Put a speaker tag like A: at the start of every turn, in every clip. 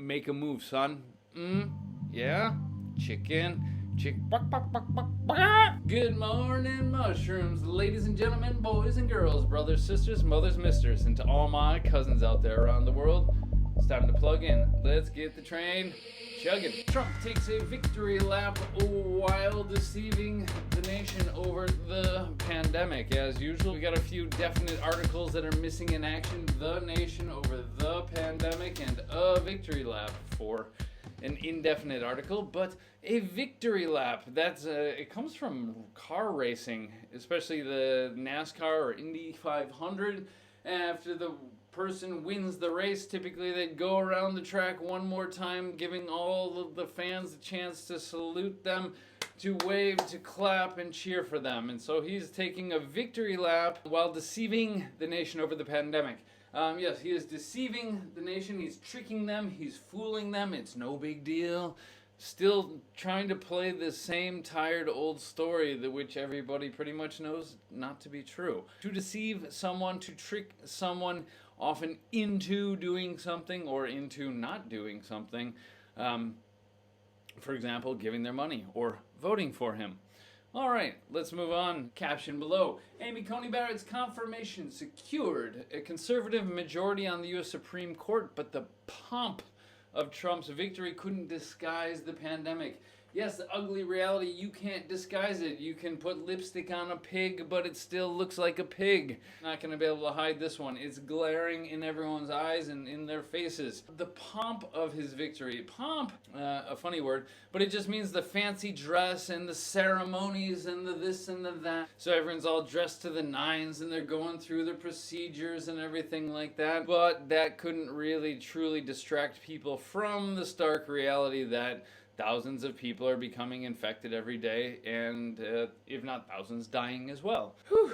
A: Make a move, son. Yeah? Chicken. Good morning, mushrooms, ladies and gentlemen, boys and girls, brothers, sisters, mothers, misters, and to all my cousins out there around the world. It's time to plug in. Let's get the train chugging. Trump takes a victory lap while deceiving the nation over the pandemic. As usual, we got a few definite articles that are missing in action. The nation over the pandemic and a victory lap for an indefinite article, but a victory lap. That's it comes from car racing, especially the NASCAR or Indy 500. After the person wins the race, typically they go around the track one more time, giving all of the fans a chance to salute them, to wave, to clap, and cheer for them. And so he's taking a victory lap while deceiving the nation over the pandemic. Yes, he is deceiving the nation. He's tricking them. He's fooling them. It's no big deal. Still trying to play the same tired old story that which everybody pretty much knows not to be true. To deceive someone, to trick someone often into doing something or into not doing something. For example, giving their money or voting for him. All right, let's move on. Caption below. Amy Coney Barrett's confirmation secured a conservative majority on the U.S. Supreme Court, but the pomp of Trump's victory couldn't disguise the pandemic. Yes, the ugly reality, you can't disguise it. You can put lipstick on a pig, but it still looks like a pig. Not going to be able to hide this one. It's glaring in everyone's eyes and in their faces. The pomp of his victory. Pomp, a funny word, but it just means the fancy dress and the ceremonies and the this and the that. So everyone's all dressed to the nines and they're going through the procedures and everything like that. But that couldn't really truly distract people from the stark reality that thousands of people are becoming infected every day, and if not thousands, dying as well. Whew.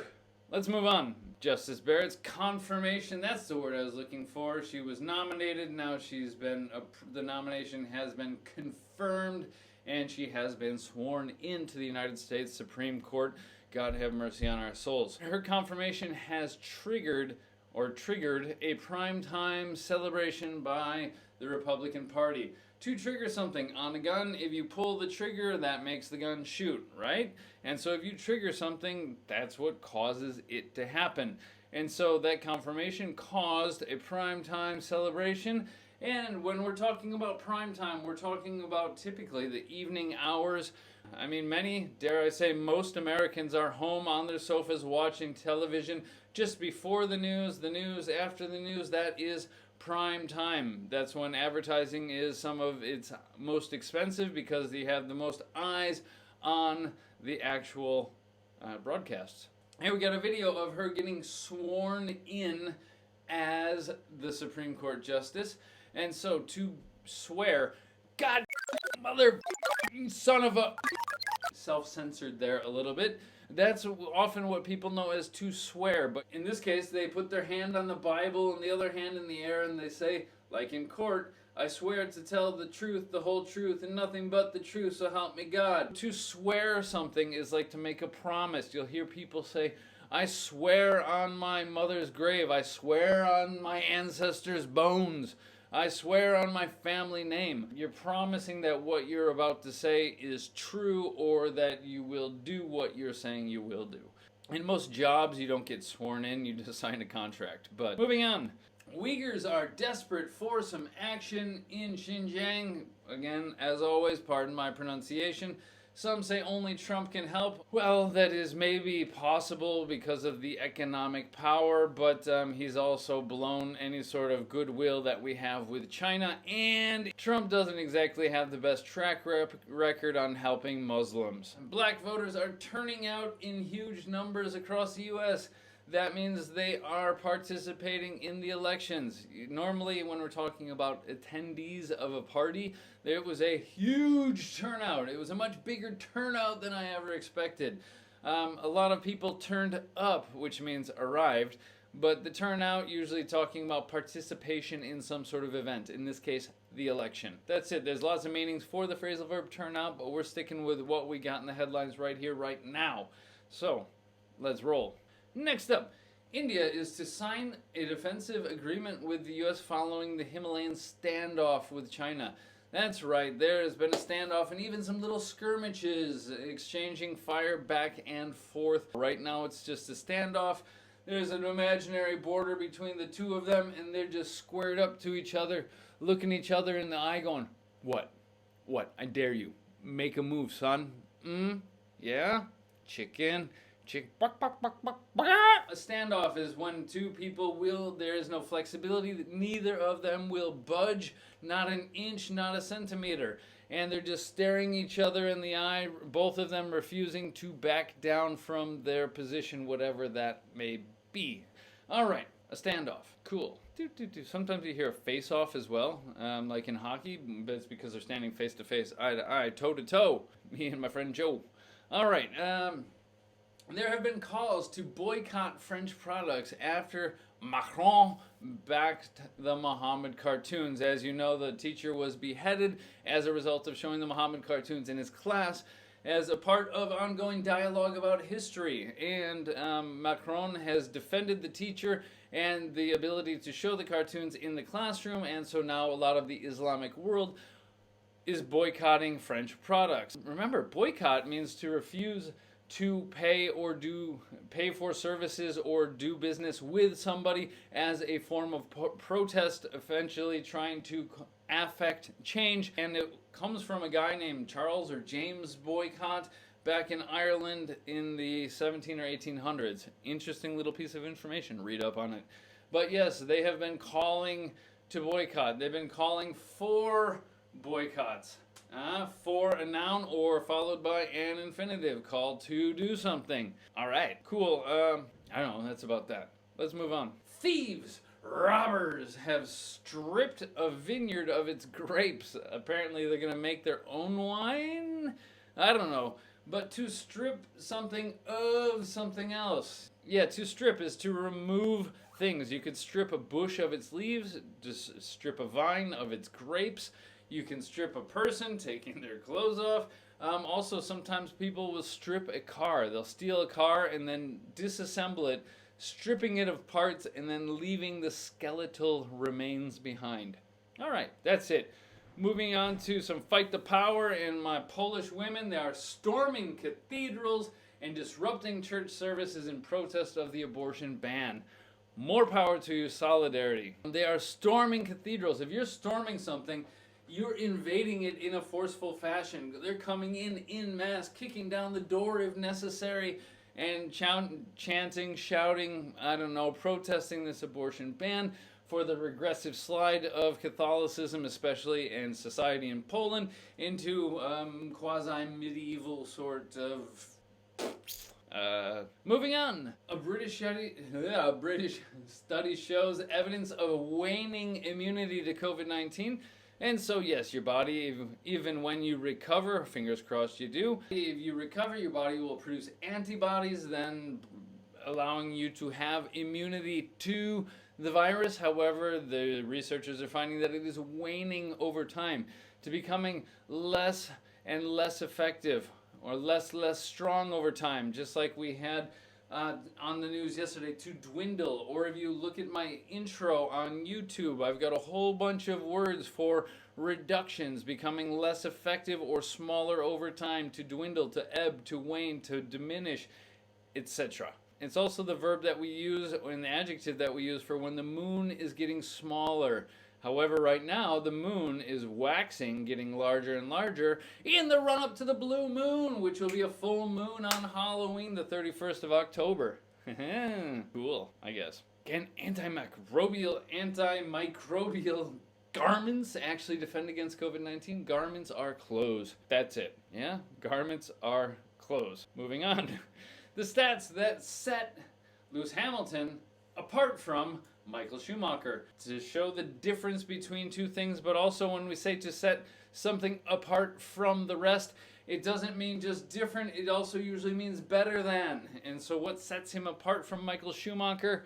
A: Let's move on. Justice Barrett's confirmation, that's the word I was looking for. She was nominated, now the nomination has been confirmed, and she has been sworn into the United States Supreme Court. God have mercy on our souls. Her confirmation has triggered a primetime celebration by the Republican Party. To trigger something on a gun, if you pull the trigger, that makes the gun shoot, right? And so if you trigger something, that's what causes it to happen. And so that confirmation caused a primetime celebration. And when we're talking about primetime, we're talking about typically the evening hours. I mean, many, dare I say, most Americans are home on their sofas watching television just before the news, after the news. That is prime time. That's when advertising is some of its most expensive because you have the most eyes on the actual broadcasts. And we got a video of her getting sworn in as the Supreme Court Justice. And so to swear, God, mother, son of a... Self-censored there a little bit. That's often what people know as to swear, but in this case they put their hand on the Bible and the other hand in the air and they say, like in court, I swear to tell the truth, the whole truth, and nothing but the truth, so help me God. To swear something is like to make a promise. You'll hear people say, I swear on my mother's grave, I swear on my ancestors' bones, I swear on my family name. You're promising that what you're about to say is true or that you will do what you're saying you will do. In most jobs, you don't get sworn in, you just sign a contract. But moving on. Uyghurs are desperate for some action in Xinjiang. Again, as always, pardon my pronunciation. Some say only Trump can help. Well, that is maybe possible because of the economic power, but he's also blown any sort of goodwill that we have with China, and Trump doesn't exactly have the best track record on helping Muslims. Black voters are turning out in huge numbers across the U.S. That means they are participating in the elections. Normally, when we're talking about attendees of a party, there was a huge turnout. It was a much bigger turnout than I ever expected. A lot of people turned up, which means arrived, but the turnout usually talking about participation in some sort of event. In this case, the election. That's it. There's lots of meanings for the phrasal verb turnout, but we're sticking with what we got in the headlines right here, right now. So, let's roll. Next up, India is to sign a defensive agreement with the U.S. following the Himalayan standoff with China. That's right, there has been a standoff and even some little skirmishes, exchanging fire back and forth. Right now it's just a standoff. There's an imaginary border between the two of them, and they're just squared up to each other, looking each other in the eye going, what? What? I dare you. Make a move, son. Yeah? Chicken. A standoff is when two people there is no flexibility, neither of them will budge, not an inch, not a centimeter. And they're just staring each other in the eye, both of them refusing to back down from their position, whatever that may be. All right, a standoff. Cool. Sometimes you hear a face-off as well, like in hockey, but it's because they're standing face-to-face, eye-to-eye, toe-to-toe. Me and my friend Joe. All right, there have been calls to boycott French products after Macron backed the Muhammad cartoons. As you know, the teacher was beheaded as a result of showing the Muhammad cartoons in his class as a part of ongoing dialogue about history. And Macron has defended the teacher and the ability to show the cartoons in the classroom, and so now a lot of the Islamic world is boycotting French products. Remember, boycott means to refuse to pay for services or do business with somebody as a form of protest, eventually trying to affect change. And it comes from a guy named Charles or James Boycott back in Ireland in the 17 or 1800s. Interesting little piece of information. Read up on it. But yes, they have been calling to boycott. They've been calling for boycotts. For a noun or followed by an infinitive, called to do something. All right, cool. I don't know, that's about that. Let's move on. Thieves, robbers have stripped a vineyard of its grapes. Apparently they're going to make their own wine? I don't know. But to strip something of something else. Yeah, to strip is to remove things. You could strip a bush of its leaves, just strip a vine of its grapes. You can strip a person, taking their clothes off. Also, sometimes people will strip a car. They'll steal a car and then disassemble it, stripping it of parts and then leaving the skeletal remains behind. All right, that's it. Moving on to some fight the power and my Polish women. They are storming cathedrals and disrupting church services in protest of the abortion ban. More power to you, solidarity. They are storming cathedrals. If you're storming something, you're invading it in a forceful fashion. They're coming in mass, kicking down the door if necessary, and chanting, shouting, protesting this abortion ban for the regressive slide of Catholicism, especially in society in Poland, into quasi-medieval sort of... moving on. A British study shows evidence of waning immunity to COVID-19. And so, yes, your body, even when you recover, fingers crossed you do, if you recover, your body will produce antibodies, then allowing you to have immunity to the virus. However, the researchers are finding that it is waning over time to becoming less and less effective, or less strong over time, just like we had on the news yesterday, to dwindle. Or if you look at my intro on YouTube, I've got a whole bunch of words for reductions, becoming less effective or smaller over time, to dwindle, to ebb, to wane, to diminish, etc. It's also the verb that we use, and the adjective that we use for when the moon is getting smaller. However, right now, the moon is waxing, getting larger and larger in the run-up to the blue moon, which will be a full moon on Halloween, the 31st of October. Cool, I guess. Can antimicrobial garments actually defend against COVID-19? Garments are clothes. That's it. Yeah, garments are clothes. Moving on. The stats that set Lewis Hamilton apart from Michael Schumacher, to show the difference between two things, but also when we say to set something apart from the rest, it doesn't mean just different, it also usually means better than. And so what sets him apart from Michael Schumacher?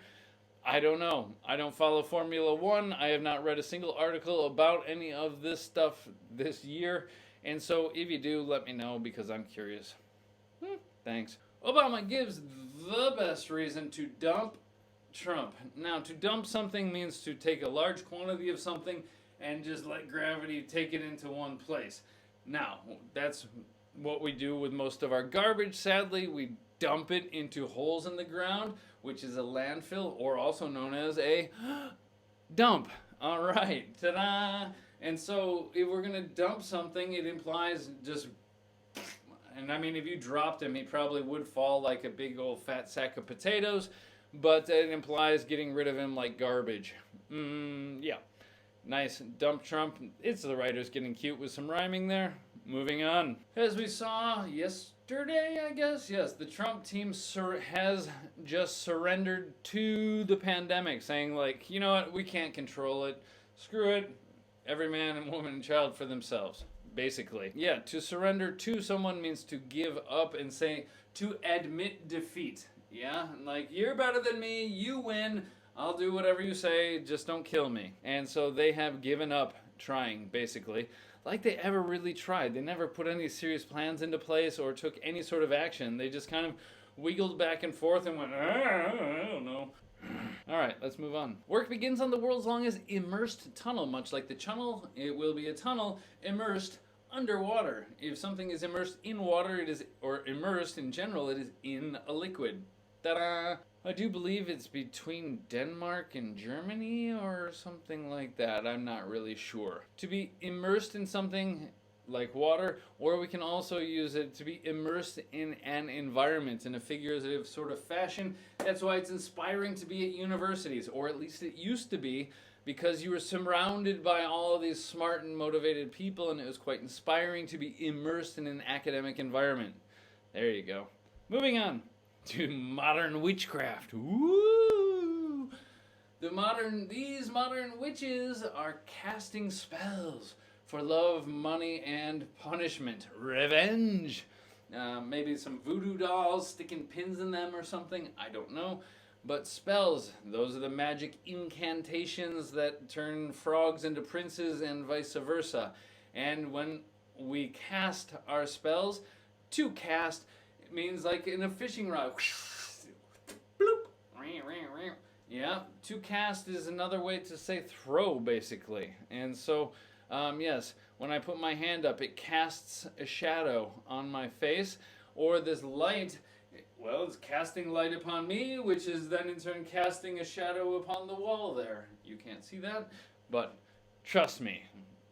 A: I don't know. I don't follow Formula One. I have not read a single article about any of this stuff this year. And so if you do, let me know, because I'm curious. Thanks. Obama gives the best reason to dump trump. Now, to dump something means to take a large quantity of something and just let gravity take it into one place. Now, that's what we do with most of our garbage. Sadly, we dump it into holes in the ground, which is a landfill, or also known as a dump. All right, ta-da! And so, if we're gonna dump something, it implies just, and I mean, if you dropped him, he probably would fall like a big old fat sack of potatoes, but it implies getting rid of him like garbage. Yeah. Nice dump trump. It's the writers getting cute with some rhyming there. Moving on. As we saw yesterday, I guess, yes, the Trump team has just surrendered to the pandemic, saying like, you know what, we can't control it. Screw it. Every man and woman and child for themselves, basically. Yeah, to surrender to someone means to give up and say, to admit defeat. Yeah, like, you're better than me, you win, I'll do whatever you say, just don't kill me. And so they have given up trying, basically. Like they ever really tried. They never put any serious plans into place or took any sort of action. They just kind of wiggled back and forth and went, I don't know. All right, let's move on. Work begins on the world's longest immersed tunnel. Much like the tunnel, it will be a tunnel immersed underwater. If something is immersed in water, it is, or immersed in general, it is in a liquid. Ta-da! I do believe it's between Denmark and Germany or something like that. I'm not really sure. To be immersed in something like water, or we can also use it to be immersed in an environment in a figurative sort of fashion. That's why it's inspiring to be at universities, or at least it used to be, because you were surrounded by all of these smart and motivated people, and it was quite inspiring to be immersed in an academic environment. There you go. Moving on to modern witchcraft. Woo! These modern witches are casting spells for love, money, and punishment. Revenge. Maybe some voodoo dolls, sticking pins in them or something. I don't know. But spells, those are the magic incantations that turn frogs into princes and vice versa. And when we cast our spells, to cast, it means like in a fishing rod. Bloop. Yeah, to cast is another way to say throw, basically. And so, yes, when I put my hand up, it casts a shadow on my face, or this light, well, it's casting light upon me, which is then in turn casting a shadow upon the wall there. You can't see that, but trust me.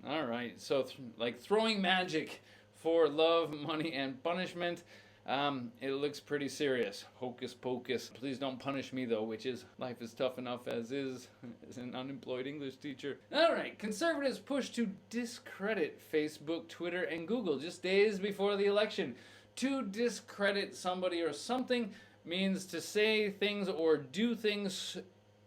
A: All right, so like throwing magic for love, money, and punishment. It looks pretty serious. Hocus pocus. Please don't punish me though, witches. Life is tough enough as is an unemployed English teacher. Alright, conservatives push to discredit Facebook, Twitter, and Google just days before the election. To discredit somebody or something means to say things or do things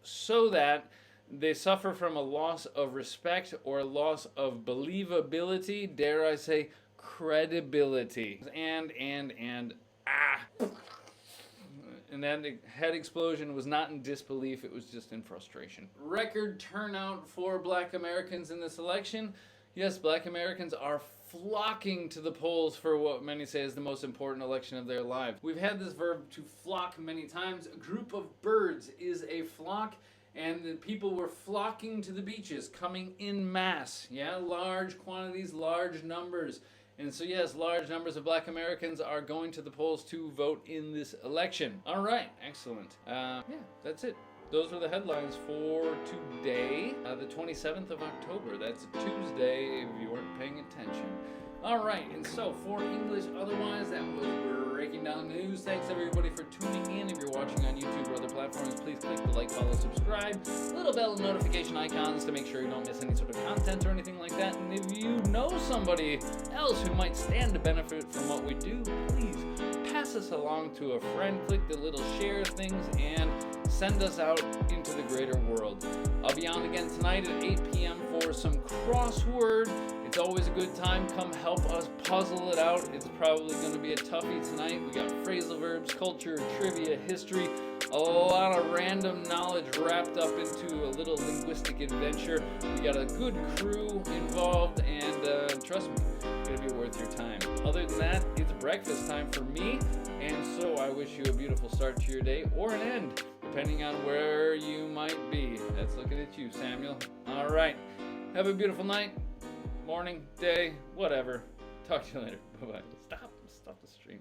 A: so that they suffer from a loss of respect or a loss of believability, dare I say, credibility. And that head explosion was not in disbelief, it was just in frustration. Record turnout for Black Americans in this election. Yes, Black Americans are flocking to the polls for what many say is the most important election of their lives. We've had this verb to flock many times. A group of birds is a flock, and the people were flocking to the beaches, coming in mass. Yeah, large quantities, large numbers. And so yes, large numbers of Black Americans are going to the polls to vote in this election. All right, excellent. Yeah, that's it. Those were the headlines for today, the 27th of October. That's a Tuesday if you weren't paying attention. All right, and so for English Otherwise, that was Breaking Down the News. Thanks everybody for tuning in. If you're watching on YouTube or other platforms, please click the like, follow, subscribe, little bell and notification icons to make sure you don't miss any sort of content or anything like that. And if you know somebody else who might stand to benefit from what we do, please pass us along to a friend. Click the little share things and send us out into the greater world. I'll be on again tonight at 8 p.m. for some crossword. It's always a good time. Come help us puzzle it out. It's probably going to be a toughie tonight. We got phrasal verbs, culture, trivia, history, a lot of random knowledge wrapped up into a little linguistic adventure. We got a good crew involved, and trust me, it'll be worth your time. Other than that, it's breakfast time for me, and so I wish you a beautiful start to your day or an end. depending on where you might be. That's looking at you, Samuel. All right. Have a beautiful night, morning, day, whatever. Talk to you later. Bye-bye. Stop the stream.